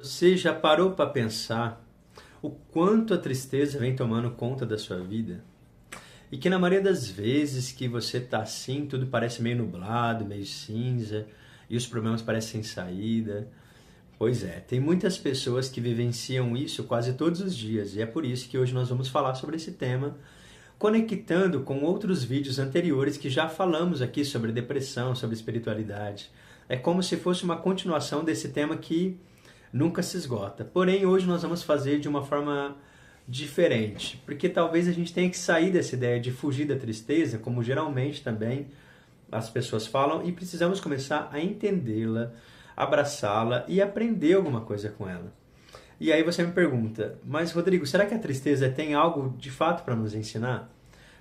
Você já parou para pensar o quanto a tristeza vem tomando conta da sua vida? E que na maioria das vezes que você tá assim, tudo parece meio nublado, meio cinza, e os problemas parecem sem saída. Pois é, tem muitas pessoas que vivenciam isso quase todos os dias, e é por isso que hoje nós vamos falar sobre esse tema, conectando com outros vídeos anteriores que já falamos aqui sobre depressão, sobre espiritualidade. É como se fosse uma continuação desse tema que nunca se esgota. Porém, hoje nós vamos fazer de uma forma diferente, porque talvez a gente tenha que sair dessa ideia de fugir da tristeza, como geralmente também as pessoas falam, e precisamos começar a entendê-la, abraçá-la e aprender alguma coisa com ela. E aí você me pergunta, mas Rodrigo, será que a tristeza tem algo de fato para nos ensinar?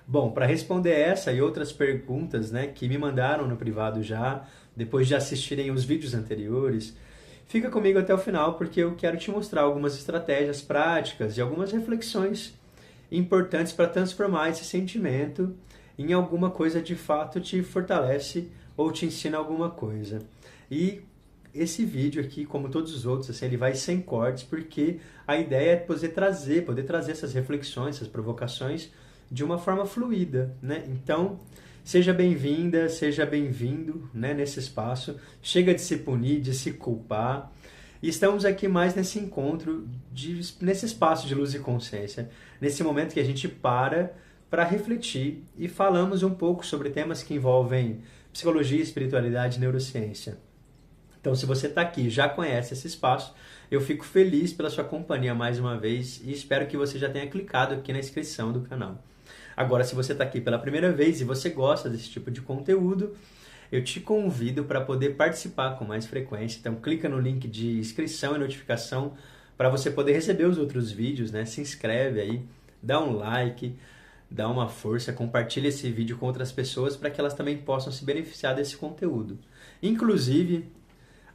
Bom, para responder essa e outras perguntas, né, que me mandaram no privado já, depois de assistirem os vídeos anteriores, fica comigo até o final porque eu quero te mostrar algumas estratégias práticas e algumas reflexões importantes para transformar esse sentimento em alguma coisa de fato te fortalece ou te ensina alguma coisa. E esse vídeo aqui, como todos os outros, assim, ele vai sem cortes, porque a ideia é poder trazer essas reflexões, essas provocações de uma forma fluida, né? Então, seja bem-vinda, seja bem-vindo, né, nesse espaço. Chega de se punir, de se culpar. E estamos aqui mais nesse encontro, nesse espaço de luz e consciência, nesse momento que a gente para refletir e falamos um pouco sobre temas que envolvem psicologia, espiritualidade e neurociência. Então, se você está aqui e já conhece esse espaço, eu fico feliz pela sua companhia mais uma vez e espero que você já tenha clicado aqui na inscrição do canal. Agora, se você está aqui pela primeira vez e você gosta desse tipo de conteúdo, eu te convido para poder participar com mais frequência. Então, clica no link de inscrição e notificação para você poder receber os outros vídeos, né? Se inscreve aí, dá um like, dá uma força, compartilha esse vídeo com outras pessoas para que elas também possam se beneficiar desse conteúdo. Inclusive,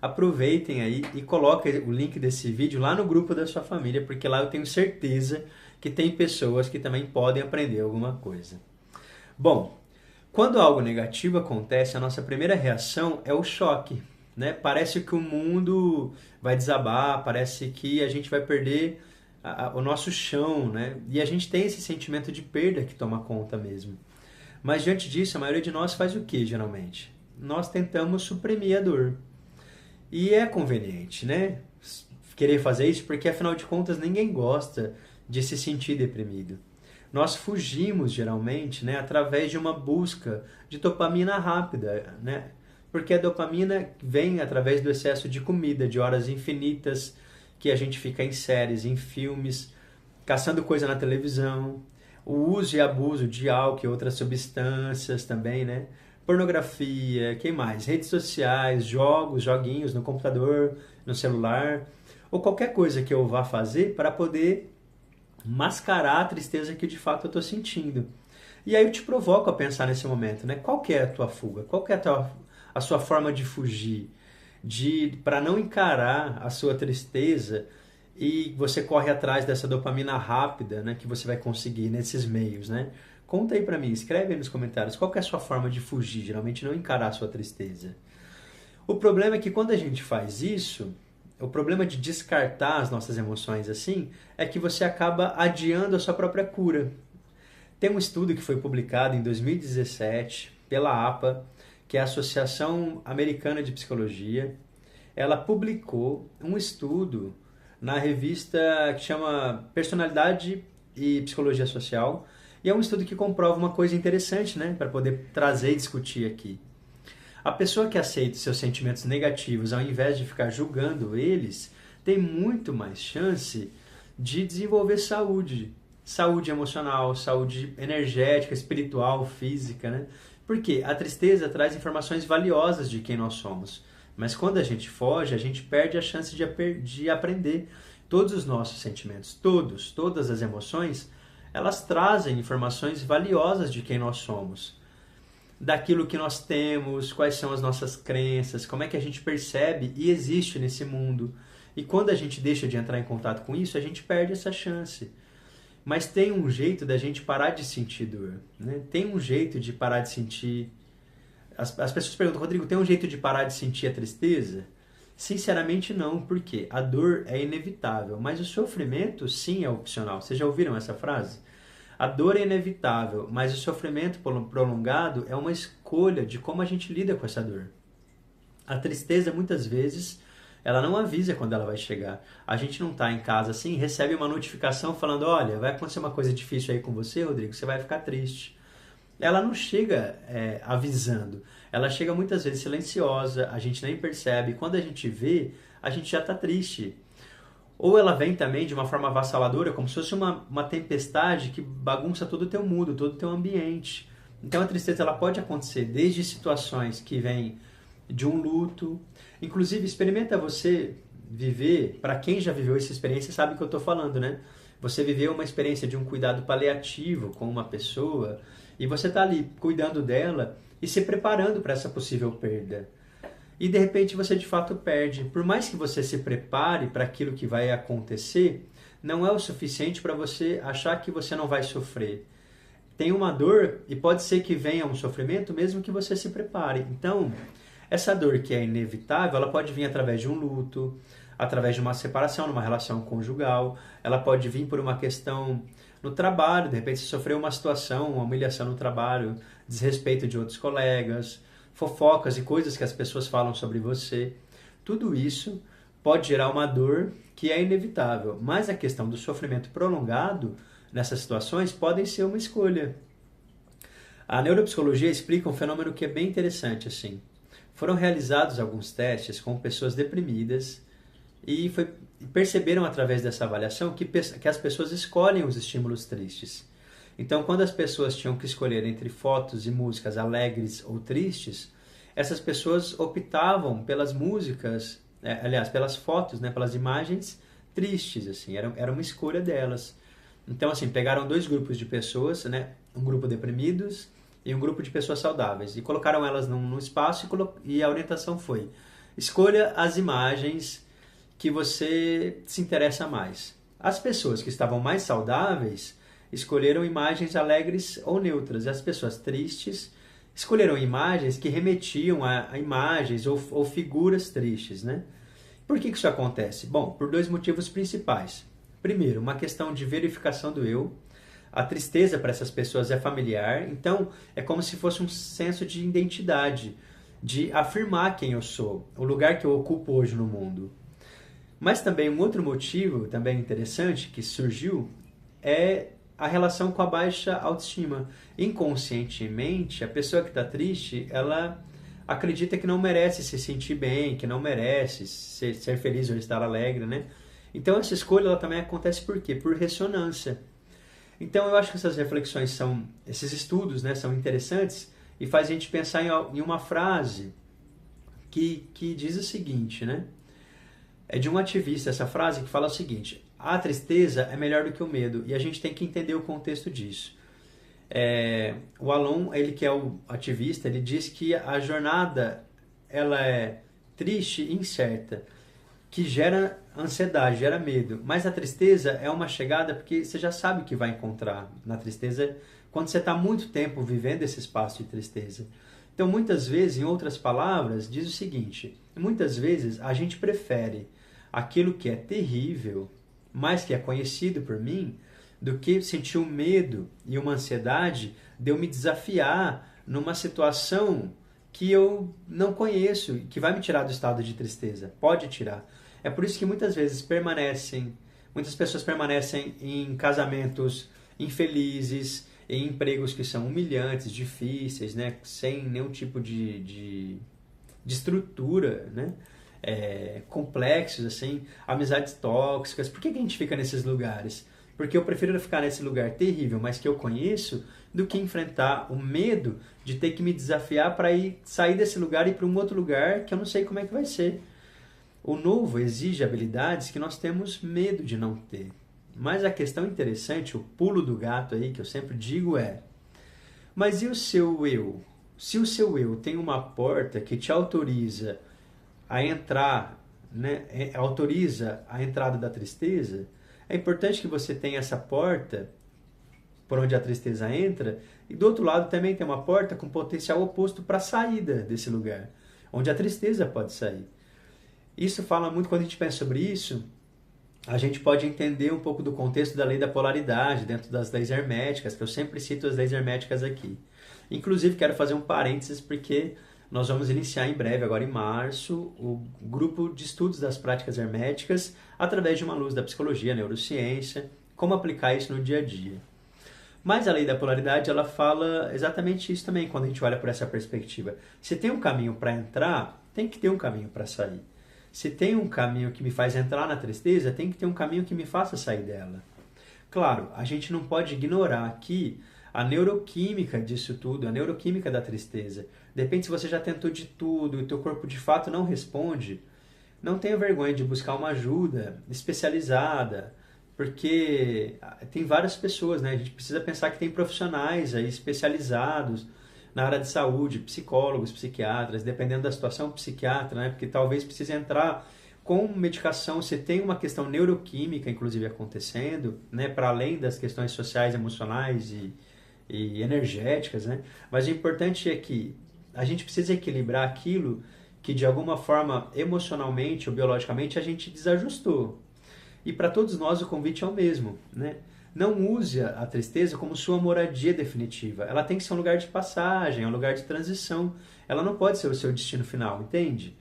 aproveitem aí e coloquem o link desse vídeo lá no grupo da sua família, porque lá eu tenho certeza que tem pessoas que também podem aprender alguma coisa. Bom, quando algo negativo acontece, a nossa primeira reação é o choque, né? Parece que o mundo vai desabar, parece que a gente vai perder o nosso chão, né? E a gente tem esse sentimento de perda que toma conta mesmo. Mas diante disso, a maioria de nós faz o que geralmente? Nós tentamos suprimir a dor. E é conveniente, né? Querer fazer isso porque, afinal de contas, ninguém gosta de se sentir deprimido. Nós fugimos, geralmente, né, através de uma busca de dopamina rápida, né? Porque a dopamina vem através do excesso de comida, de horas infinitas que a gente fica em séries, em filmes, caçando coisa na televisão, o uso e abuso de álcool e outras substâncias também, né? Pornografia, que mais? Redes sociais, jogos, joguinhos no computador, no celular, ou qualquer coisa que eu vá fazer para poder mascarar a tristeza que de fato eu estou sentindo. E aí eu te provoco a pensar nesse momento, né? Qual que é a tua fuga? Qual que é a sua forma de fugir? Para não encarar a sua tristeza e você corre atrás dessa dopamina rápida, né, que você vai conseguir nesses meios, né? Conta aí pra mim, escreve aí nos comentários qual que é a sua forma de fugir, geralmente não encarar a sua tristeza. O problema é que quando a gente faz isso, o problema de descartar as nossas emoções assim, é que você acaba adiando a sua própria cura. Tem um estudo que foi publicado em 2017 pela APA, que é a Associação Americana de Psicologia. Ela publicou um estudo na revista que chama Personalidade e Psicologia Social, e é um estudo que comprova uma coisa interessante, né, para poder trazer e discutir aqui. A pessoa que aceita seus sentimentos negativos, ao invés de ficar julgando eles, tem muito mais chance de desenvolver saúde. Saúde emocional, saúde energética, espiritual, física, né? Porque a tristeza traz informações valiosas de quem nós somos. Mas quando a gente foge, a gente perde a chance de aprender. Todos os nossos sentimentos, todas as emoções, elas trazem informações valiosas de quem nós somos. Daquilo que nós temos, quais são as nossas crenças, como é que a gente percebe e existe nesse mundo. E quando a gente deixa de entrar em contato com isso, a gente perde essa chance. Mas tem um jeito da gente parar de sentir dor, né? Tem um jeito de parar de sentir. As pessoas perguntam, Rodrigo, tem um jeito de parar de sentir a tristeza? Sinceramente não, porque a dor é inevitável, mas o sofrimento sim é opcional. Vocês já ouviram essa frase? A dor é inevitável, mas o sofrimento prolongado é uma escolha de como a gente lida com essa dor. A tristeza, muitas vezes, ela não avisa quando ela vai chegar. A gente não está em casa assim, recebe uma notificação falando, olha, vai acontecer uma coisa difícil aí com você, Rodrigo, você vai ficar triste. Ela não chega avisando. Ela chega muitas vezes silenciosa, a gente nem percebe. Quando a gente vê, a gente já está triste. Ou ela vem também de uma forma avassaladora, como se fosse uma tempestade que bagunça todo o teu mundo, todo o teu ambiente. Então a tristeza ela pode acontecer desde situações que vêm de um luto. Inclusive, experimenta você viver, para quem já viveu essa experiência sabe o que eu estou falando, né? Você viveu uma experiência de um cuidado paliativo com uma pessoa e você está ali cuidando dela e se preparando para essa possível perda. E de repente você de fato perde. Por mais que você se prepare para aquilo que vai acontecer, não é o suficiente para você achar que você não vai sofrer. Tem uma dor e pode ser que venha um sofrimento mesmo que você se prepare. Então, essa dor que é inevitável, ela pode vir através de um luto, através de uma separação numa relação conjugal, ela pode vir por uma questão no trabalho, de repente você sofreu uma situação, uma humilhação no trabalho, desrespeito de outros colegas, fofocas e coisas que as pessoas falam sobre você. Tudo isso pode gerar uma dor que é inevitável, mas a questão do sofrimento prolongado nessas situações podem ser uma escolha. A neuropsicologia explica um fenômeno que é bem interessante assim. Foram realizados alguns testes com pessoas deprimidas e perceberam através dessa avaliação que as pessoas escolhem os estímulos tristes. Então, quando as pessoas tinham que escolher entre fotos e músicas alegres ou tristes, essas pessoas optavam pelas músicas, pelas fotos, né, pelas imagens tristes, assim, era uma escolha delas. Então, assim, pegaram dois grupos de pessoas, né, um grupo deprimidos e um grupo de pessoas saudáveis, e colocaram elas num espaço e a orientação foi: escolha as imagens que você se interessa mais. As pessoas que estavam mais saudáveis escolheram imagens alegres ou neutras, e as pessoas tristes escolheram imagens que remetiam a imagens ou figuras tristes, né? Por que isso acontece? Bom, por dois motivos principais. Primeiro, uma questão de verificação do eu. A tristeza para essas pessoas é familiar, então é como se fosse um senso de identidade, de afirmar quem eu sou, o lugar que eu ocupo hoje no mundo. Mas também um outro motivo, também interessante, que surgiu, é a relação com a baixa autoestima. Inconscientemente, a pessoa que está triste, ela acredita que não merece se sentir bem, que não merece ser feliz ou estar alegre, né? Então essa escolha ela também acontece por quê? Por ressonância. Então eu acho que essas reflexões esses estudos, né, são interessantes e faz a gente pensar em uma frase que diz o seguinte, né? É de um ativista essa frase que fala o seguinte: a tristeza é melhor do que o medo, e a gente tem que entender o contexto disso. O Alon, ele que é o ativista, ele diz que a jornada ela é triste e incerta, que gera ansiedade, gera medo, mas a tristeza é uma chegada porque você já sabe o que vai encontrar na tristeza quando você está muito tempo vivendo esse espaço de tristeza. Então, muitas vezes, em outras palavras, diz o seguinte: muitas vezes a gente prefere aquilo que é terrível, mas que é conhecido por mim, do que sentir um medo e uma ansiedade de eu me desafiar numa situação que eu não conheço, que vai me tirar do estado de tristeza. Pode tirar. É por isso que muitas pessoas permanecem em casamentos infelizes, em empregos que são humilhantes, difíceis, né? Sem nenhum tipo de estrutura, né? Complexos, assim, amizades tóxicas. Por que a gente fica nesses lugares? Porque eu prefiro ficar nesse lugar terrível, mas que eu conheço, do que enfrentar o medo de ter que me desafiar para sair desse lugar e ir para um outro lugar que eu não sei como é que vai ser. O novo exige habilidades que nós temos medo de não ter. Mas a questão interessante, o pulo do gato aí, que eu sempre digo mas e o seu eu? Se o seu eu tem uma porta que te autoriza a entrar, né, autoriza a entrada da tristeza, é importante que você tenha essa porta por onde a tristeza entra, e do outro lado também tem uma porta com potencial oposto para a saída desse lugar, onde a tristeza pode sair. Isso fala muito, quando a gente pensa sobre isso, a gente pode entender um pouco do contexto da lei da polaridade dentro das leis herméticas, que eu sempre cito as leis herméticas aqui. Inclusive, quero fazer um parênteses porque nós vamos iniciar em breve, agora em março, o grupo de estudos das práticas herméticas através de uma luz da psicologia, neurociência, como aplicar isso no dia a dia. Mas a lei da polaridade, ela fala exatamente isso também, quando a gente olha por essa perspectiva. Se tem um caminho para entrar, tem que ter um caminho para sair. Se tem um caminho que me faz entrar na tristeza, tem que ter um caminho que me faça sair dela. Claro, a gente não pode ignorar aqui a neuroquímica disso tudo, a neuroquímica da tristeza. Depende se você já tentou de tudo e o teu corpo de fato não responde, não tenha vergonha de buscar uma ajuda especializada, porque tem várias pessoas, né? A gente precisa pensar que tem profissionais aí especializados na área de saúde, psicólogos, psiquiatras, dependendo da situação, psiquiatra, né? Porque talvez precise entrar com medicação, se tem uma questão neuroquímica, inclusive, acontecendo, né? Para além das questões sociais, emocionais e energéticas, né? Mas o importante é que a gente precisa equilibrar aquilo que, de alguma forma, emocionalmente ou biologicamente, a gente desajustou. E para todos nós o convite é o mesmo, né? Não use a tristeza como sua moradia definitiva. Ela tem que ser um lugar de passagem, um lugar de transição. Ela não pode ser o seu destino final, entende?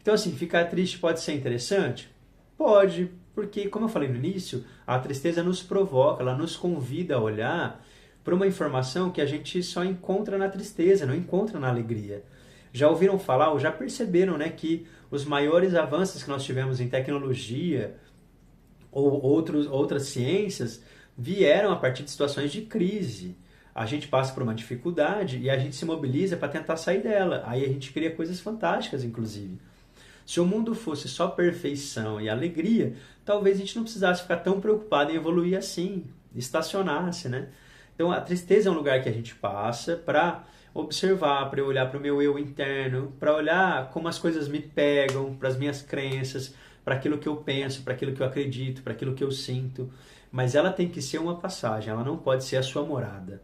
Então, assim, ficar triste pode ser interessante? Pode, porque, como eu falei no início, a tristeza nos provoca, ela nos convida a olhar para uma informação que a gente só encontra na tristeza, não encontra na alegria. Já ouviram falar ou já perceberam, né, que os maiores avanços que nós tivemos em tecnologia ou outras ciências vieram a partir de situações de crise. A gente passa por uma dificuldade e a gente se mobiliza para tentar sair dela. Aí a gente cria coisas fantásticas, inclusive. Se o mundo fosse só perfeição e alegria, talvez a gente não precisasse ficar tão preocupado em evoluir assim, estacionasse, né? Então a tristeza é um lugar que a gente passa para observar, para eu olhar para o meu eu interno, para olhar como as coisas me pegam, para as minhas crenças, para aquilo que eu penso, para aquilo que eu acredito, para aquilo que eu sinto. Mas ela tem que ser uma passagem, ela não pode ser a sua morada.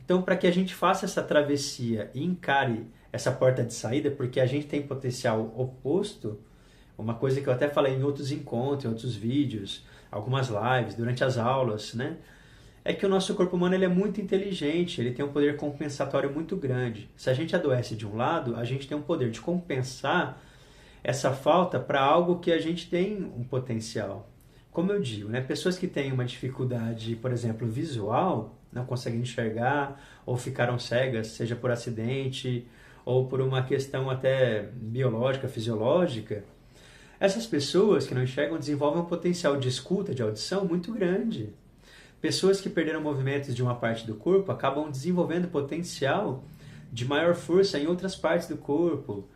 Então, para que a gente faça essa travessia e encare essa porta de saída, porque a gente tem potencial oposto, uma coisa que eu até falei em outros encontros, em outros vídeos, algumas lives, durante as aulas, né? É que o nosso corpo humano ele é muito inteligente, ele tem um poder compensatório muito grande. Se a gente adoece de um lado, a gente tem um poder de compensar essa falta para algo que a gente tem um potencial. Como eu digo, né? Pessoas que têm uma dificuldade, por exemplo, visual, não conseguem enxergar ou ficaram cegas, seja por acidente ou por uma questão até biológica, fisiológica, essas pessoas que não enxergam desenvolvem um potencial de escuta, de audição muito grande. Pessoas que perderam movimentos de uma parte do corpo acabam desenvolvendo potencial de maior força em outras partes do corpo.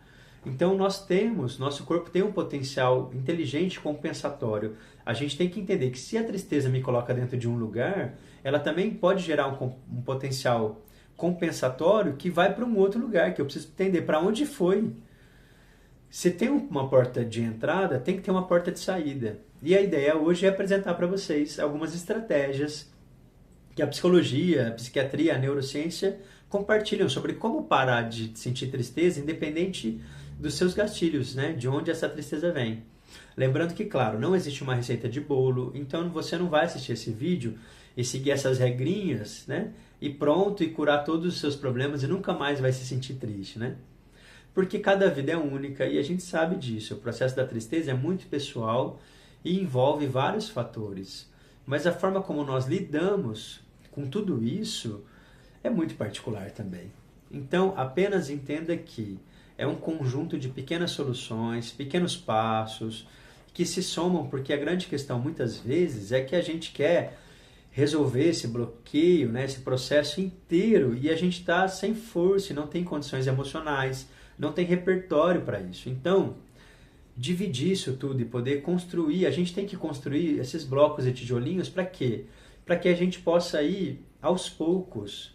Então nosso corpo tem um potencial inteligente compensatório. A gente tem que entender que se a tristeza me coloca dentro de um lugar, ela também pode gerar um potencial compensatório que vai para um outro lugar, que eu preciso entender para onde foi. Se tem uma porta de entrada, tem que ter uma porta de saída. E a ideia hoje é apresentar para vocês algumas estratégias que a psicologia, a psiquiatria, a neurociência compartilham sobre como parar de sentir tristeza independente dos seus gatilhos, né? De onde essa tristeza vem. Lembrando que, claro, não existe uma receita de bolo, então você não vai assistir esse vídeo e seguir essas regrinhas, né? E pronto, e curar todos os seus problemas e nunca mais vai se sentir triste, né? Porque cada vida é única e a gente sabe disso. O processo da tristeza é muito pessoal e envolve vários fatores. Mas a forma como nós lidamos com tudo isso é muito particular também. Então, apenas entenda que é um conjunto de pequenas soluções, pequenos passos, que se somam, porque a grande questão muitas vezes é que a gente quer resolver esse bloqueio, né, esse processo inteiro, e a gente está sem força, não tem condições emocionais, não tem repertório para isso. Então, dividir isso tudo e poder construir, a gente tem que construir esses blocos e tijolinhos para quê? Para que a gente possa ir aos poucos,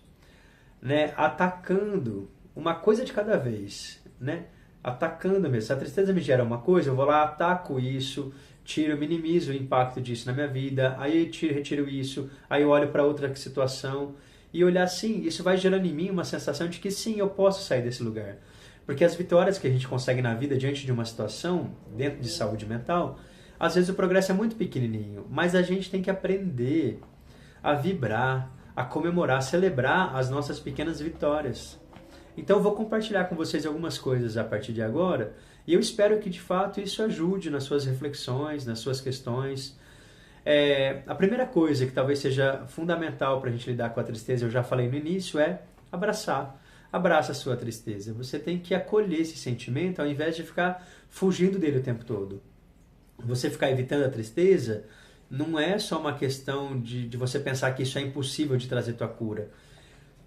né, atacando uma coisa de cada vez, né? Atacando mesmo. Se a tristeza me gera uma coisa, eu vou lá, ataco isso, tiro, minimizo o impacto disso na minha vida, aí eu retiro isso, aí eu olho para outra situação e olhar assim, isso vai gerando em mim uma sensação de que sim, eu posso sair desse lugar. Porque as vitórias que a gente consegue na vida diante de uma situação, dentro de saúde mental, às vezes o progresso é muito pequenininho, mas a gente tem que aprender a vibrar, a comemorar, a celebrar as nossas pequenas vitórias. Então eu vou compartilhar com vocês algumas coisas a partir de agora e eu espero que de fato isso ajude nas suas reflexões, nas suas questões. A primeira coisa que talvez seja fundamental para a gente lidar com a tristeza, eu já falei no início, é abraçar. Abraça a sua tristeza. Você tem que acolher esse sentimento ao invés de ficar fugindo dele o tempo todo. Você ficar evitando a tristeza não é só uma questão de você pensar que isso é impossível de trazer tua cura.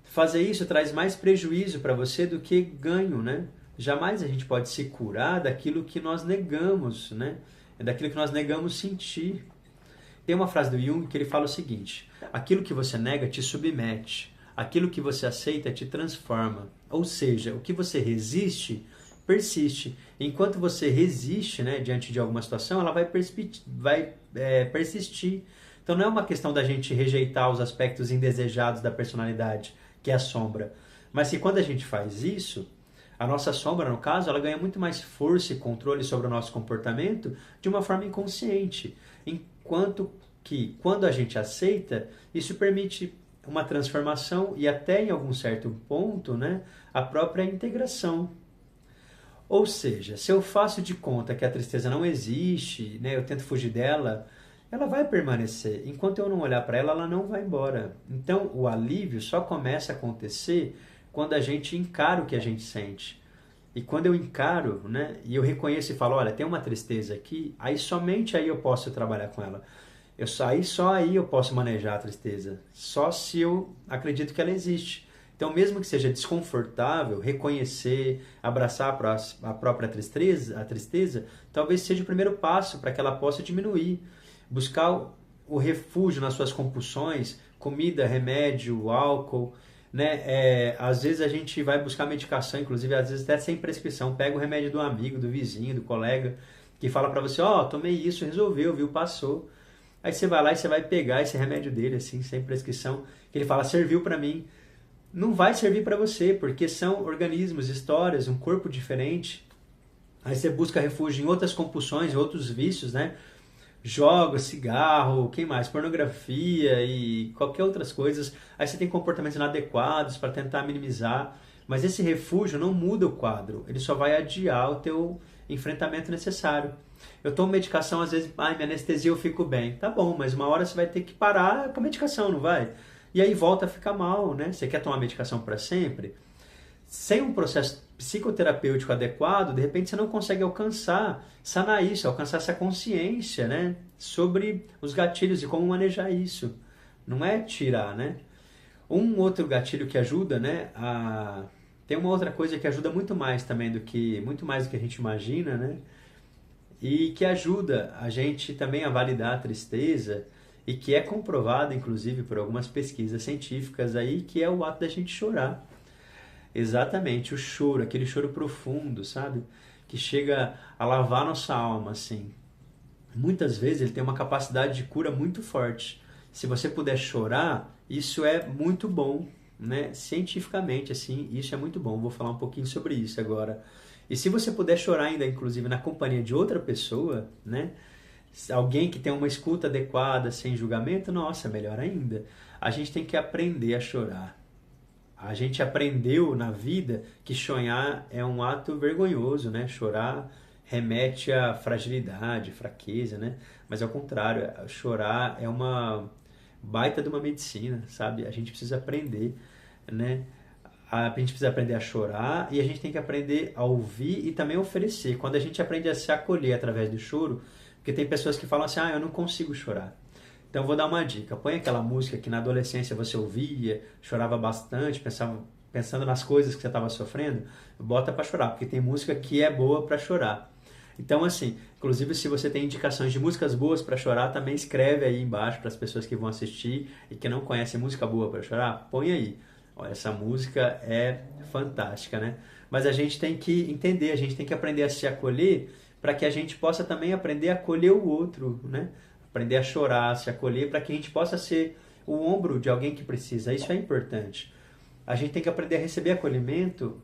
Fazer isso traz mais prejuízo para você do que ganho, né? Jamais a gente pode se curar daquilo que nós negamos, né? É daquilo que nós negamos sentir. Tem uma frase do Jung que ele fala o seguinte: aquilo que você nega te submete, aquilo que você aceita te transforma. Ou seja, o que você resiste, persiste. Enquanto você resiste, né, diante de alguma situação, ela vai persistir. Então não é uma questão da gente rejeitar os aspectos indesejados da personalidade, que é a sombra. Mas que quando a gente faz isso, a nossa sombra, no caso, ela ganha muito mais força e controle sobre o nosso comportamento de uma forma inconsciente. Enquanto que, quando a gente aceita, isso permite uma transformação e até em algum certo ponto, né, a própria integração. Ou seja, se eu faço de conta que a tristeza não existe, né, eu tento fugir dela, ela vai permanecer. Enquanto eu não olhar para ela, ela não vai embora. Então, o alívio só começa a acontecer quando a gente encara o que a gente sente. E quando eu encaro, né, e eu reconheço e falo, olha, tem uma tristeza aqui, aí somente aí eu posso trabalhar com ela. Só aí eu posso manejar a tristeza. Só se eu acredito que ela existe. Então, mesmo que seja desconfortável, reconhecer, abraçar a própria tristeza, talvez seja o primeiro passo para que ela possa diminuir. Buscar o refúgio nas suas compulsões, comida, remédio, álcool, né? Às vezes a gente vai buscar medicação, inclusive às vezes até sem prescrição, pega o remédio do amigo, do vizinho, do colega, que fala para você, tomei isso, resolveu, viu, passou. Aí você vai lá e você vai pegar esse remédio dele, assim, sem prescrição, que ele fala, serviu para mim. Não vai servir para você, porque são organismos, histórias, um corpo diferente. Aí você busca refúgio em outras compulsões, em outros vícios, né? Jogos, cigarro, quem mais? Pornografia e qualquer outras coisas. Aí você tem comportamentos inadequados para tentar minimizar. Mas esse refúgio não muda o quadro, ele só vai adiar o teu enfrentamento necessário. Eu tomo medicação, às vezes, minha anestesia eu fico bem. Tá bom, mas uma hora você vai ter que parar com a medicação, não vai? E aí volta a ficar mal, né? Você quer tomar medicação para sempre? Sem um processo psicoterapêutico adequado, de repente você não consegue sanar isso, alcançar essa consciência, né? Sobre os gatilhos e como manejar isso. Não é tirar, né? Um outro gatilho que ajuda, né? Tem uma outra coisa que ajuda muito mais também muito mais do que a gente imagina, né? E que ajuda a gente também a validar a tristeza e que é comprovado, inclusive, por algumas pesquisas científicas aí, que é o ato da gente chorar. Exatamente, o choro, aquele choro profundo, sabe? Que chega a lavar nossa alma, assim. Muitas vezes ele tem uma capacidade de cura muito forte. Se você puder chorar, isso é muito bom, né? Cientificamente, assim, isso é muito bom. Vou falar um pouquinho sobre isso agora. E se você puder chorar ainda, inclusive, na companhia de outra pessoa, né? Alguém que tem uma escuta adequada, sem julgamento, nossa, melhor ainda. A gente tem que aprender a chorar. A gente aprendeu na vida que chorar é um ato vergonhoso, né? Chorar remete à fragilidade, fraqueza, né? Mas ao contrário, chorar é uma baita de uma medicina, sabe? A gente precisa aprender, né? A gente precisa aprender a chorar e a gente tem que aprender a ouvir e também oferecer. Quando a gente aprende a se acolher através do choro, porque tem pessoas que falam assim, eu não consigo chorar. Então eu vou dar uma dica, põe aquela música que na adolescência você ouvia, chorava bastante, pensando nas coisas que você estava sofrendo, bota para chorar, porque tem música que é boa para chorar. Então assim, inclusive se você tem indicações de músicas boas para chorar, também escreve aí embaixo para as pessoas que vão assistir e que não conhecem música boa para chorar, põe aí. Olha, essa música é fantástica, né? Mas a gente tem que entender, a gente tem que aprender a se acolher para que a gente possa também aprender a acolher o outro, né? Aprender a chorar, se acolher, para que a gente possa ser o ombro de alguém que precisa. Isso é importante. A gente tem que aprender a receber acolhimento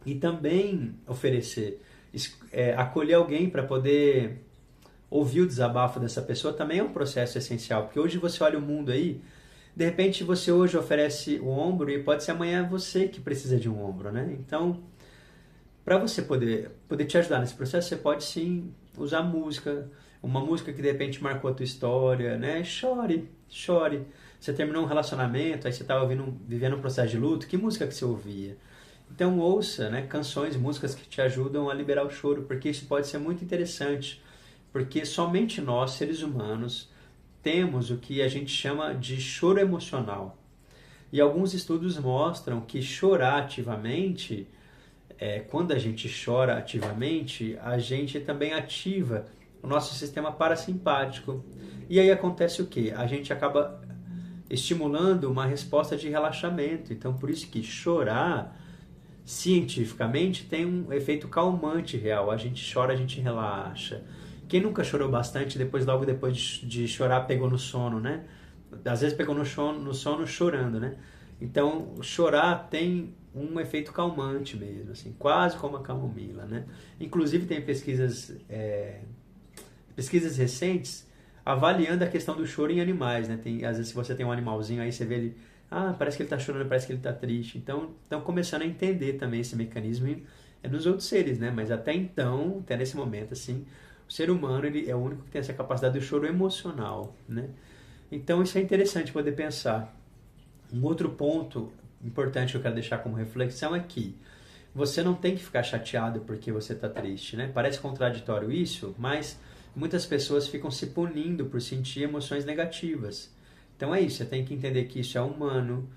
e também oferecer, acolher alguém para poder ouvir o desabafo dessa pessoa também é um processo essencial, porque hoje você olha o mundo aí, de repente você hoje oferece o ombro e pode ser amanhã você que precisa de um ombro, né? Então, para você poder te ajudar nesse processo, você pode sim usar música, uma música que de repente marcou a tua história, né? Chore, chore. Você terminou um relacionamento, aí você estava vivendo um processo de luto, que música que você ouvia? Então ouça, né, canções, músicas que te ajudam a liberar o choro, porque isso pode ser muito interessante, porque somente nós, seres humanos, temos o que a gente chama de choro emocional. E alguns estudos mostram que chorar ativamente, quando a gente chora ativamente, a gente também ativa o nosso sistema parasimpático. E aí acontece o quê? A gente acaba estimulando uma resposta de relaxamento. Então, por isso que chorar, cientificamente, tem um efeito calmante real. A gente chora, a gente relaxa. Quem nunca chorou bastante, logo depois de chorar, pegou no sono, né? Às vezes pegou no sono chorando, né? Então, chorar tem um efeito calmante mesmo, assim, quase como a camomila, né? Inclusive tem pesquisas recentes avaliando a questão do choro em animais, né? Às vezes se você tem um animalzinho aí, você vê ele, parece que ele está chorando, parece que ele está triste. Então, estão começando a entender também esse mecanismo nos outros seres, né? Mas até então, até nesse momento, assim, o ser humano ele é o único que tem essa capacidade do choro emocional, né? Então, isso é interessante poder pensar. Um outro ponto importante que eu quero deixar como reflexão é que você não tem que ficar chateado porque você está triste, né? Parece contraditório isso, mas muitas pessoas ficam se punindo por sentir emoções negativas. Então é isso, você tem que entender que isso é humano,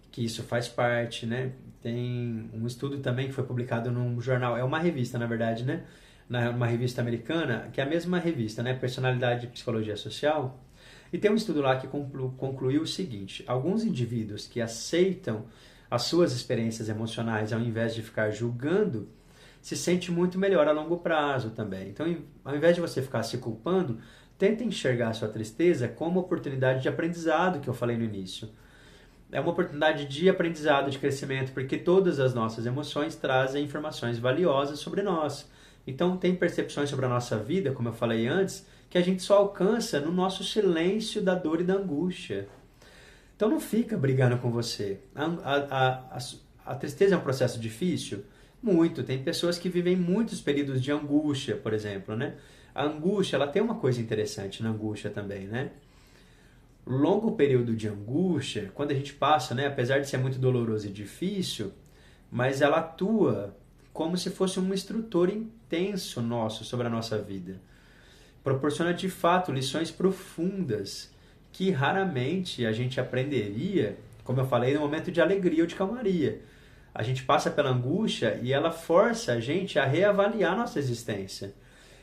que isso faz parte, né? Tem um estudo também que foi publicado num jornal, é uma revista, na verdade, né? Numa revista americana, que é a mesma revista, né? Personalidade e Psicologia Social. E tem um estudo lá que concluiu o seguinte: alguns indivíduos que aceitam as suas experiências emocionais ao invés de ficar julgando, se sente muito melhor a longo prazo também. Então, ao invés de você ficar se culpando, tenta enxergar a sua tristeza como oportunidade de aprendizado, que eu falei no início. É uma oportunidade de aprendizado, de crescimento, porque todas as nossas emoções trazem informações valiosas sobre nós. Então, tem percepções sobre a nossa vida, como eu falei antes, que a gente só alcança no nosso silêncio da dor e da angústia. Então, não fica brigando com você. A tristeza é um processo difícil? Muito. Tem pessoas que vivem muitos períodos de angústia, por exemplo, né? A angústia, ela tem uma coisa interessante na angústia também, né? Longo período de angústia, quando a gente passa, né, apesar de ser muito doloroso e difícil, mas ela atua como se fosse um instrutor intenso nosso sobre a nossa vida. Proporciona de fato lições profundas que raramente a gente aprenderia, como eu falei, no momento de alegria ou de calmaria. A gente passa pela angústia e ela força a gente a reavaliar nossa existência.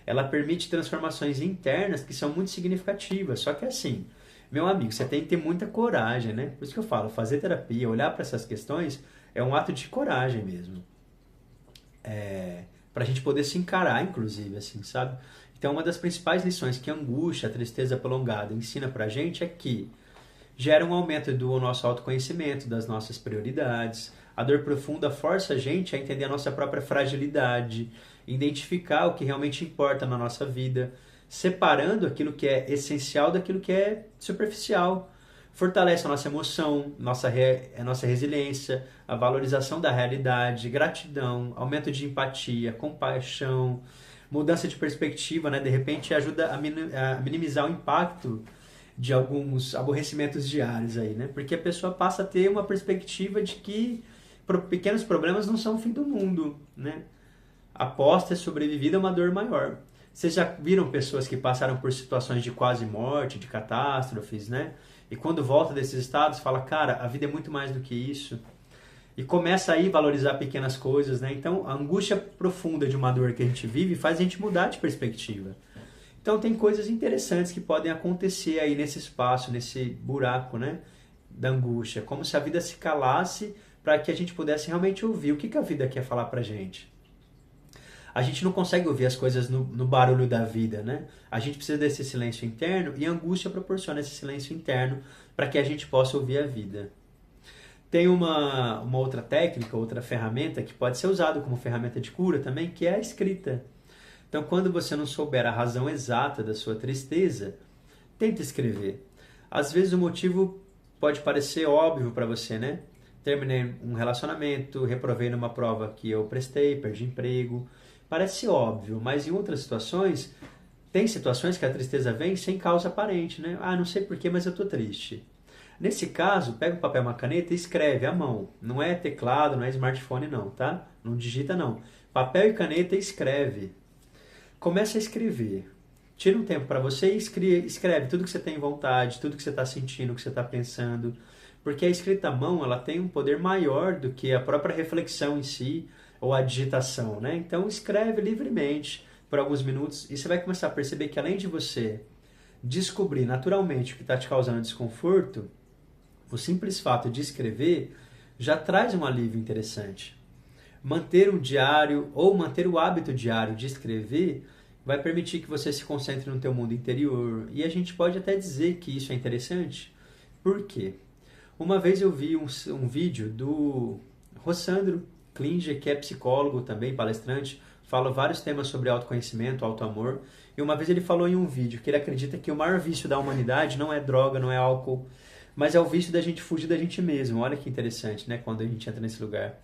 Ela permite transformações internas que são muito significativas. Só que assim, meu amigo, você tem que ter muita coragem, né? Por isso que eu falo, fazer terapia, olhar para essas questões é um ato de coragem mesmo. Para a gente poder se encarar, inclusive, assim, sabe? Então, uma das principais lições que a angústia, a tristeza prolongada ensina pra gente é que gera um aumento do nosso autoconhecimento, das nossas prioridades. A dor profunda força a gente a entender a nossa própria fragilidade, identificar o que realmente importa na nossa vida, separando aquilo que é essencial daquilo que é superficial. Fortalece a nossa emoção, nossa resiliência, a valorização da realidade, gratidão, aumento de empatia, compaixão, mudança de perspectiva, né? De repente ajuda a minimizar o impacto de alguns aborrecimentos diários aí, né? Porque a pessoa passa a ter uma perspectiva de que pequenos problemas não são o fim do mundo, né? Após ter sobrevivido a uma dor maior. Vocês já viram pessoas que passaram por situações de quase morte, de catástrofes, né? E quando volta desses estados, fala, cara, a vida é muito mais do que isso. E começa aí a valorizar pequenas coisas, né? Então, a angústia profunda de uma dor que a gente vive faz a gente mudar de perspectiva. Então, tem coisas interessantes que podem acontecer aí nesse espaço, nesse buraco, né? Da angústia. Como se a vida se calasse para que a gente pudesse realmente ouvir o que a vida quer falar pra gente. A gente não consegue ouvir as coisas no barulho da vida, né? A gente precisa desse silêncio interno e a angústia proporciona esse silêncio interno para que a gente possa ouvir a vida. Tem uma outra técnica, outra ferramenta que pode ser usada como ferramenta de cura também, que é a escrita. Então, quando você não souber a razão exata da sua tristeza, tenta escrever. Às vezes o motivo pode parecer óbvio para você, né? Terminei um relacionamento, reprovei numa prova que eu prestei, perdi emprego. Parece óbvio, mas em outras situações, tem situações que a tristeza vem sem causa aparente, né? Ah, não sei porquê, mas eu tô triste. Nesse caso, pega um papel e uma caneta e escreve à mão. Não é teclado, não é smartphone não, tá? Não digita não. Papel e caneta e escreve. Começa a escrever. Tira um tempo para você e escreve tudo que você tem vontade, tudo que você está sentindo, o que você está pensando. Porque a escrita à mão ela tem um poder maior do que a própria reflexão em si ou a digitação, né? Então escreve livremente por alguns minutos e você vai começar a perceber que além de você descobrir naturalmente o que está te causando desconforto, o simples fato de escrever já traz um alívio interessante. Manter um diário ou manter o hábito diário de escrever vai permitir que você se concentre no teu mundo interior. E a gente pode até dizer que isso é interessante. Por quê? Uma vez eu vi um vídeo do Rossandro Klinger, que é psicólogo também, palestrante, fala vários temas sobre autoconhecimento, autoamor. E uma vez ele falou em um vídeo que ele acredita que o maior vício da humanidade não é droga, não é álcool, mas é o vício da gente fugir da gente mesmo. Olha que interessante, né? Quando a gente entra nesse lugar.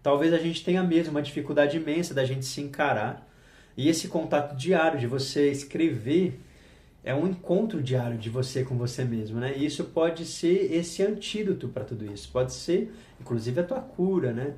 Talvez a gente tenha mesmo uma dificuldade imensa da gente se encarar. E esse contato diário de você escrever é um encontro diário de você com você mesmo, né? E isso pode ser esse antídoto para tudo isso. Pode ser, inclusive, a tua cura, né?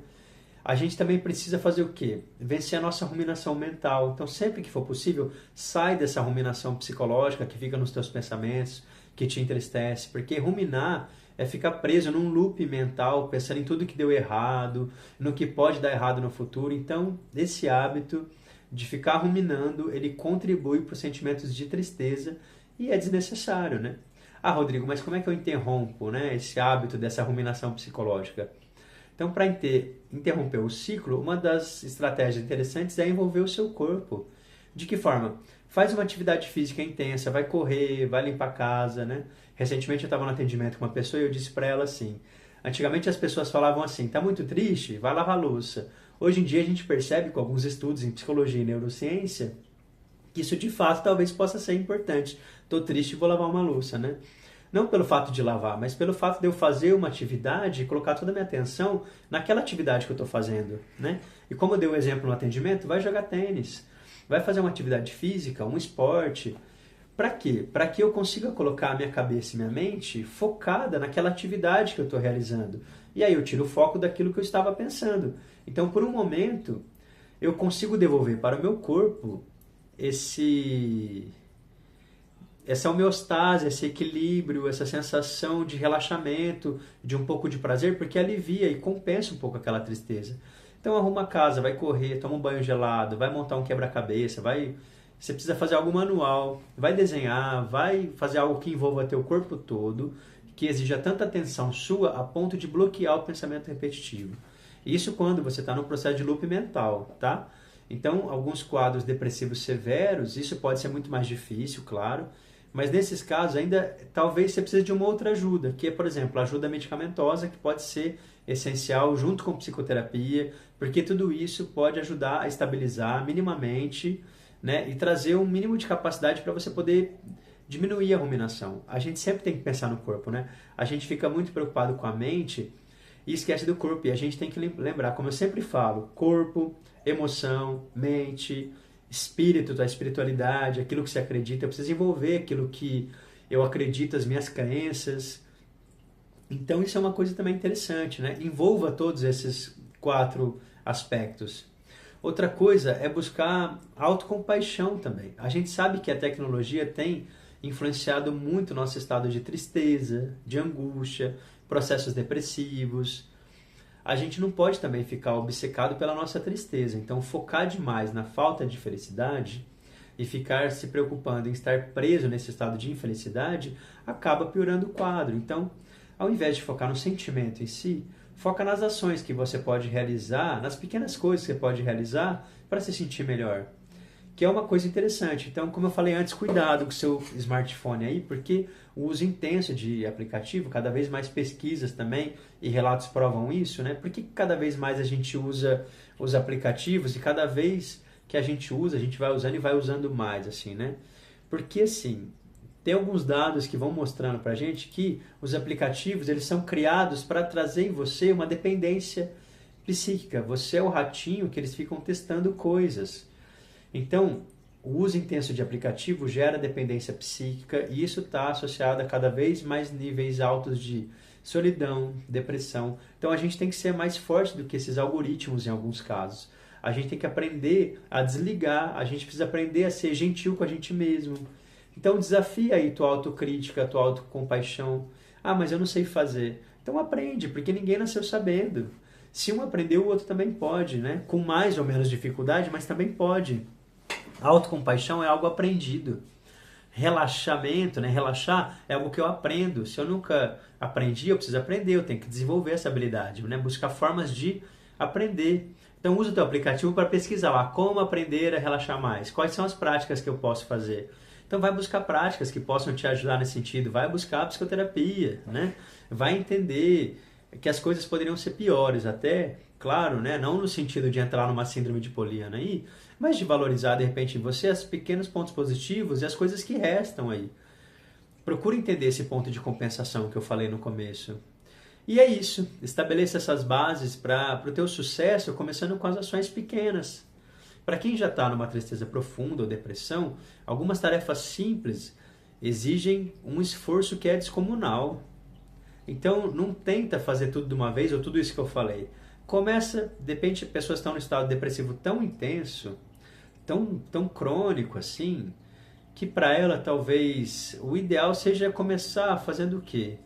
A gente também precisa fazer o quê? Vencer a nossa ruminação mental. Então, sempre que for possível, sai dessa ruminação psicológica que fica nos teus pensamentos, que te entristece. Porque ruminar é ficar preso num loop mental, pensando em tudo que deu errado, no que pode dar errado no futuro. Então, esse hábito de ficar ruminando, ele contribui para os sentimentos de tristeza e é desnecessário, né? Ah, Rodrigo, mas como é que eu interrompo, né, esse hábito dessa ruminação psicológica? Então, para interromper o ciclo, uma das estratégias interessantes é envolver o seu corpo. De que forma? Faz uma atividade física intensa, vai correr, vai limpar a casa, né? Recentemente eu estava no atendimento com uma pessoa e eu disse para ela assim, antigamente as pessoas falavam assim, tá muito triste? Vai lavar a louça. Hoje em dia a gente percebe com alguns estudos em psicologia e neurociência que isso de fato talvez possa ser importante. Estou triste e vou lavar uma louça, né? Não pelo fato de lavar, mas pelo fato de eu fazer uma atividade e colocar toda a minha atenção naquela atividade que eu estou fazendo, né? E como eu dei o exemplo no atendimento, vai jogar tênis, vai fazer uma atividade física, um esporte. Para quê? Para que eu consiga colocar a minha cabeça e minha mente focada naquela atividade que eu estou realizando. E aí eu tiro o foco daquilo que eu estava pensando. Então, por um momento, eu consigo devolver para o meu corpo essa homeostase, esse equilíbrio, essa sensação de relaxamento, de um pouco de prazer, porque alivia e compensa um pouco aquela tristeza. Então arruma a casa, vai correr, toma um banho gelado, vai montar um quebra-cabeça, você precisa fazer algo manual, vai desenhar, vai fazer algo que envolva teu corpo todo, que exija tanta atenção sua a ponto de bloquear o pensamento repetitivo. Isso quando você está no processo de loop mental, tá? Então, alguns quadros depressivos severos, isso pode ser muito mais difícil, claro, mas nesses casos ainda talvez você precise de uma outra ajuda, que é, por exemplo, a ajuda medicamentosa, que pode ser essencial junto com psicoterapia, porque tudo isso pode ajudar a estabilizar minimamente, né, e trazer um mínimo de capacidade para você poder diminuir a ruminação. A gente sempre tem que pensar no corpo, né? A gente fica muito preocupado com a mente e esquece do corpo. E a gente tem que lembrar, como eu sempre falo, corpo, emoção, mente, espírito, a espiritualidade, aquilo que você acredita. Eu preciso envolver aquilo que eu acredito, as minhas crenças. Então isso é uma coisa também interessante, né? Envolva todos esses 4 aspectos. Outra coisa é buscar autocompaixão também. A gente sabe que a tecnologia tem influenciado muito o nosso estado de tristeza, de angústia, processos depressivos. A gente não pode também ficar obcecado pela nossa tristeza. Então, focar demais na falta de felicidade e ficar se preocupando em estar preso nesse estado de infelicidade acaba piorando o quadro. Então, ao invés de focar no sentimento em si, foca nas ações que você pode realizar, nas pequenas coisas que você pode realizar para se sentir melhor. que é uma coisa interessante. Então, como eu falei antes, cuidado com o seu smartphone aí, porque o uso intenso de aplicativo, cada vez mais pesquisas também e relatos provam isso, né? Por que cada vez mais a gente usa os aplicativos e cada vez que a gente usa, a gente vai usando e vai usando mais, assim, né? Porque, assim, tem alguns dados que vão mostrando pra gente que os aplicativos, eles são criados para trazer em você uma dependência psíquica. Você é o ratinho que eles ficam testando coisas. Então, o uso intenso de aplicativo gera dependência psíquica e isso está associado a cada vez mais níveis altos de solidão, depressão. Então, a gente tem que ser mais forte do que esses algoritmos em alguns casos. A gente tem que aprender a desligar, a gente precisa aprender a ser gentil com a gente mesmo. Então, desafia aí tua autocrítica, tua autocompaixão. Ah, mas eu não sei fazer. Então, aprende, porque ninguém nasceu sabendo. Se um aprendeu, o outro também pode, né? Com mais ou menos dificuldade, mas também pode. A autocompaixão é algo aprendido. Relaxamento, né? Relaxar é algo que eu aprendo. Se eu nunca aprendi, eu preciso aprender, eu tenho que desenvolver essa habilidade, né? Buscar formas de aprender. Então, usa o teu aplicativo para pesquisar lá como aprender a relaxar mais. Quais são as práticas que eu posso fazer? Então, vai buscar práticas que possam te ajudar nesse sentido. Vai buscar a psicoterapia, né? Vai entender que as coisas poderiam ser piores até, claro, né? Não no sentido de entrar numa síndrome de Poliana aí, mas de valorizar, de repente, em você os pequenos pontos positivos e as coisas que restam aí. Procura entender esse ponto de compensação que eu falei no começo. E é isso. Estabeleça essas bases para o teu sucesso, começando com as ações pequenas. Para quem já está numa tristeza profunda ou depressão, algumas tarefas simples exigem um esforço que é descomunal. Então, não tenta fazer tudo de uma vez ou tudo isso que eu falei. Começa, de repente, pessoas estão num estado depressivo tão intenso, tão crônico assim, que para ela talvez o ideal seja começar fazendo o quê?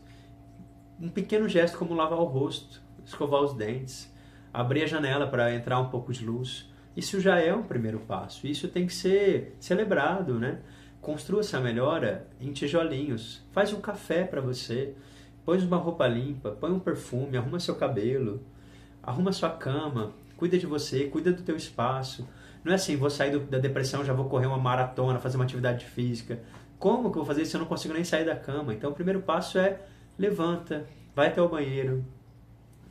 Um pequeno gesto como lavar o rosto, escovar os dentes, abrir a janela para entrar um pouco de luz. Isso já é um primeiro passo. Isso tem que ser celebrado, né? Construa essa melhora em tijolinhos. Faz um café para você. Põe uma roupa limpa, põe um perfume, arruma seu cabelo, arruma sua cama, cuida de você, cuida do teu espaço. Não é assim, vou sair da depressão, já vou correr uma maratona, fazer uma atividade física. Como que eu vou fazer isso se eu não consigo nem sair da cama? Então o primeiro passo é levanta, vai até o banheiro,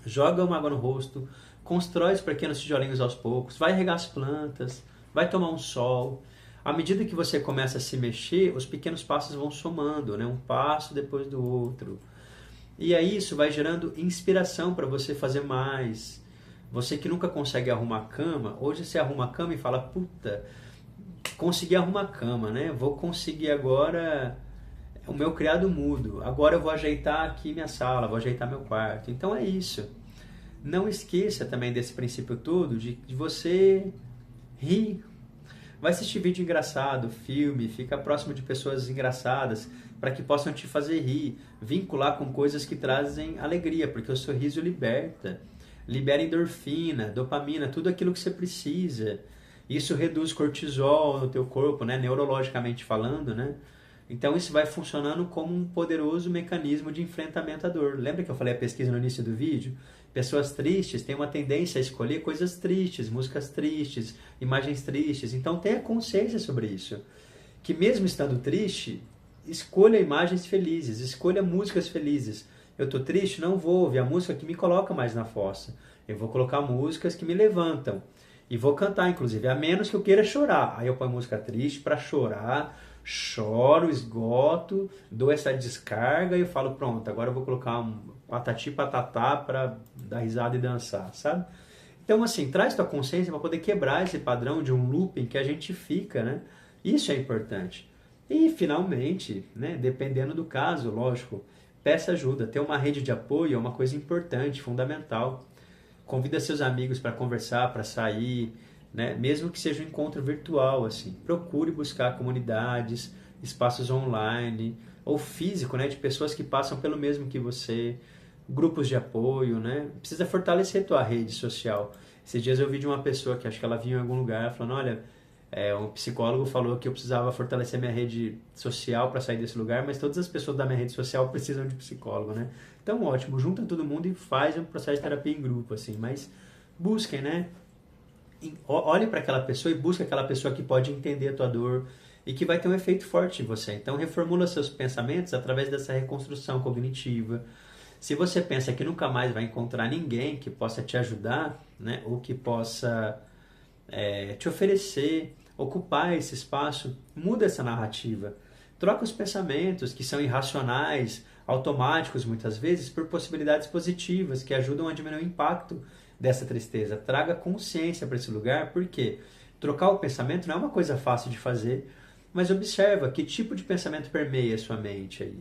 joga uma água no rosto, constrói os pequenos tijolinhos aos poucos, vai regar as plantas, vai tomar um sol. À medida que você começa a se mexer, os pequenos passos vão somando, né? Um passo depois do outro. E aí isso vai gerando inspiração para você fazer mais. Você que nunca consegue arrumar a cama, hoje você arruma a cama e fala, puta, consegui arrumar a cama, né? Vou conseguir agora o meu criado mudo. Agora eu vou ajeitar aqui minha sala, vou ajeitar meu quarto. Então é isso. Não esqueça também desse princípio todo de você rir. Vai assistir vídeo engraçado, filme, fica próximo de pessoas engraçadas para que possam te fazer rir, vincular com coisas que trazem alegria, porque o sorriso liberta, libera endorfina, dopamina, tudo aquilo que você precisa. Isso reduz cortisol no teu corpo, né, neurologicamente falando, né? Então isso vai funcionando como um poderoso mecanismo de enfrentamento à dor. Lembra que eu falei a pesquisa no início do vídeo? Pessoas tristes têm uma tendência a escolher coisas tristes, músicas tristes, imagens tristes. Então tenha consciência sobre isso. Que mesmo estando triste, escolha imagens felizes, escolha músicas felizes. Eu estou triste, não vou ouvir a música que me coloca mais na fossa. Eu vou colocar músicas que me levantam. E vou cantar, inclusive, a menos que eu queira chorar. Aí eu ponho música triste para chorar, choro, esgoto, dou essa descarga e eu falo, pronto, agora eu vou colocar um patati patatá para dar risada e dançar, sabe? Então, assim, traz tua consciência para poder quebrar esse padrão de um looping que a gente fica, né? Isso é importante. E, finalmente, né, dependendo do caso, lógico, peça ajuda. Ter uma rede de apoio é uma coisa importante, fundamental. Convida seus amigos para conversar, para sair, né? Mesmo que seja um encontro virtual, assim. Procure buscar comunidades, espaços online ou físico, né? De pessoas que passam pelo mesmo que você, grupos de apoio, né? Precisa fortalecer tua rede social. Esses dias eu vi de uma pessoa que acho que ela vinha em algum lugar falando, olha, um psicólogo falou que eu precisava fortalecer minha rede social para sair desse lugar, mas todas as pessoas da minha rede social precisam de psicólogo, né? Então, ótimo, junta todo mundo e faz um processo de terapia em grupo, assim, mas busquem, né? olhe para aquela pessoa e busque aquela pessoa que pode entender a tua dor e que vai ter um efeito forte em você. Então, reformula seus pensamentos através dessa reconstrução cognitiva. Se você pensa que nunca mais vai encontrar ninguém que possa te ajudar, né, ou que possa te oferecer, ocupar esse espaço, muda essa narrativa. Troca os pensamentos que são irracionais, automáticos muitas vezes, por possibilidades positivas que ajudam a diminuir o impacto dessa tristeza. Traga consciência para esse lugar, porque trocar o pensamento não é uma coisa fácil de fazer, mas observa que tipo de pensamento permeia a sua mente aí.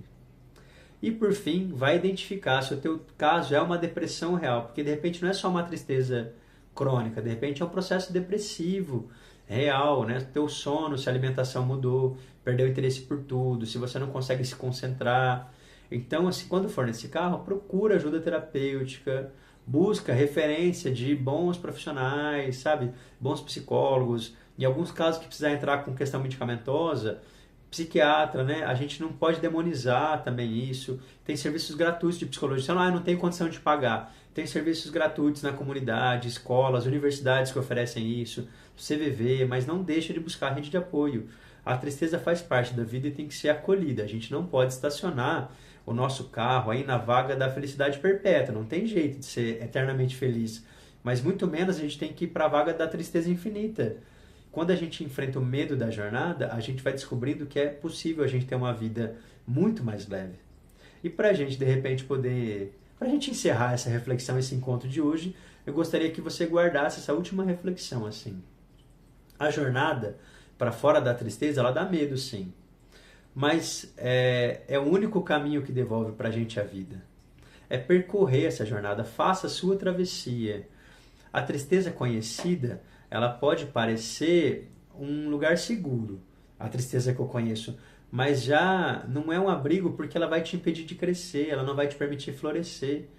E por fim, vai identificar se o teu caso é uma depressão real, porque de repente não é só uma tristeza crônica, de repente é um processo depressivo real, né? Teu sono, se a alimentação mudou, perdeu interesse por tudo, se você não consegue se concentrar. Então, assim, quando for nesse carro, procura ajuda terapêutica, busca referência de bons profissionais, sabe? Bons psicólogos. Em alguns casos que precisar entrar com questão medicamentosa, psiquiatra, né? A gente não pode demonizar também isso. Tem serviços gratuitos de psicologia. Você não tem condição de pagar. Tem serviços gratuitos na comunidade, escolas, universidades que oferecem isso, CVV, mas não deixa de buscar rede de apoio. A tristeza faz parte da vida e tem que ser acolhida. A gente não pode estacionar o nosso carro aí na vaga da felicidade perpétua. Não tem jeito de ser eternamente feliz. Mas muito menos a gente tem que ir para a vaga da tristeza infinita. Quando a gente enfrenta o medo da jornada, a gente vai descobrindo que é possível a gente ter uma vida muito mais leve. E para a gente, de repente, para a gente encerrar essa reflexão, esse encontro de hoje, eu gostaria que você guardasse essa última reflexão assim. A jornada para fora da tristeza, ela dá medo, sim. Mas é o único caminho que devolve para a gente a vida. É percorrer essa jornada, faça a sua travessia. A tristeza conhecida, ela pode parecer um lugar seguro, a tristeza que eu conheço, mas já não é um abrigo porque ela vai te impedir de crescer, ela não vai te permitir florescer.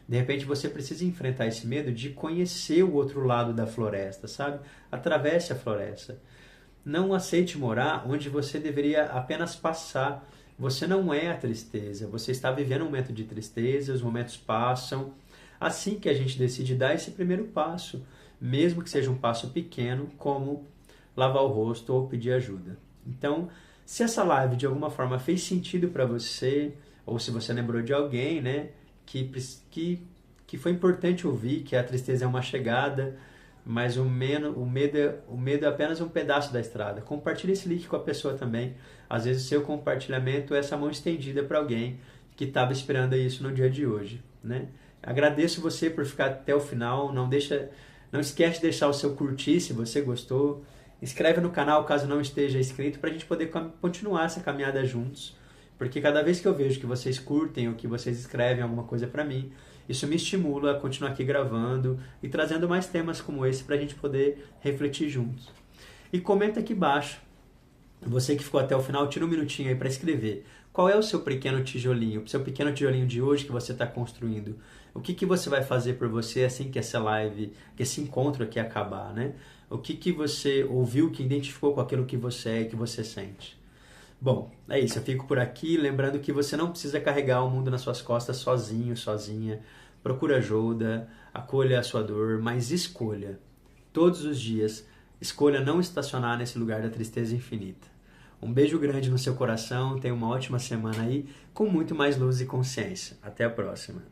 De repente você precisa enfrentar esse medo de conhecer o outro lado da floresta, sabe? Atravesse a floresta. Não aceite morar onde você deveria apenas passar. Você não é a tristeza, você está vivendo um momento de tristeza, os momentos passam. Assim que a gente decide dar esse primeiro passo, mesmo que seja um passo pequeno, como lavar o rosto ou pedir ajuda. Então, se essa live de alguma forma fez sentido para você, ou se você lembrou de alguém, né, que foi importante ouvir, que a tristeza é uma chegada, mas o medo é apenas um pedaço da estrada. Compartilhe esse link com a pessoa também. Às vezes o seu compartilhamento é essa mão estendida para alguém que estava esperando isso no dia de hoje, né? Agradeço você por ficar até o final. Não esquece de deixar o seu curtir se você gostou. Inscreve no canal caso não esteja inscrito para a gente poder continuar essa caminhada juntos. Porque cada vez que eu vejo que vocês curtem ou que vocês escrevem alguma coisa para mim, isso me estimula a continuar aqui gravando e trazendo mais temas como esse para a gente poder refletir juntos. E comenta aqui embaixo. Você que ficou até o final, tira um minutinho aí para escrever. Qual é o seu pequeno tijolinho? O seu pequeno tijolinho de hoje que você está construindo? O que você vai fazer por você assim que essa live, que esse encontro aqui acabar, né? O que você ouviu, que identificou com aquilo que você é e que você sente? Bom, é isso. Eu fico por aqui, lembrando que você não precisa carregar o mundo nas suas costas sozinho, sozinha. Procura ajuda, acolha a sua dor, mas escolha. Todos os dias, escolha não estacionar nesse lugar da tristeza infinita. Um beijo grande no seu coração, tenha uma ótima semana aí, com muito mais luz e consciência. Até a próxima.